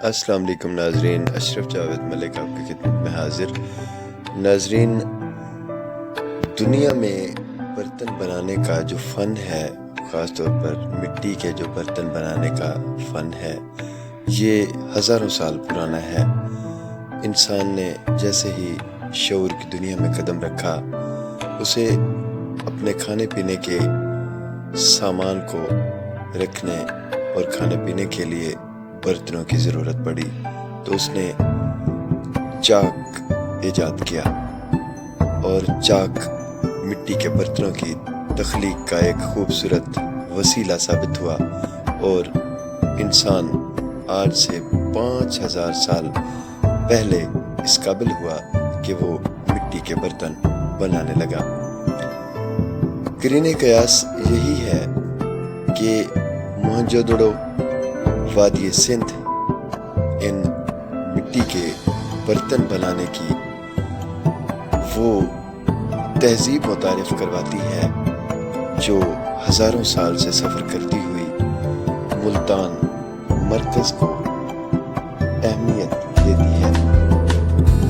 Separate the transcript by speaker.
Speaker 1: السلام علیکم ناظرین، اشرف جاوید ملک آپ کی خدمت میں حاضر۔ ناظرین، دنیا میں برتن بنانے کا جو فن ہے، خاص طور پر مٹی کے جو برتن بنانے کا فن ہے، یہ ہزاروں سال پرانا ہے۔ انسان نے جیسے ہی شعور کی دنیا میں قدم رکھا، اسے اپنے کھانے پینے کے سامان کو رکھنے اور کھانے پینے کے لیے برتنوں کی ضرورت پڑی، تو اس نے چاک ایجاد کیا، اور چاک مٹی کے برتنوں کی تخلیق کا ایک خوبصورت وسیلہ ثابت ہوا، اور انسان آج سے 5000 سال پہلے اس قابل ہوا کہ وہ مٹی کے برتن بنانے لگا۔ قرینِ قیاس یہی ہے کہ موہنجو-دڑو، وادی سندھ ان مٹی کے برتن بنانے کی وہ تہذیب متعارف کرواتی ہے جو ہزاروں سال سے سفر کرتی ہوئی ملتان مرکز کو اہمیت دیتی ہے۔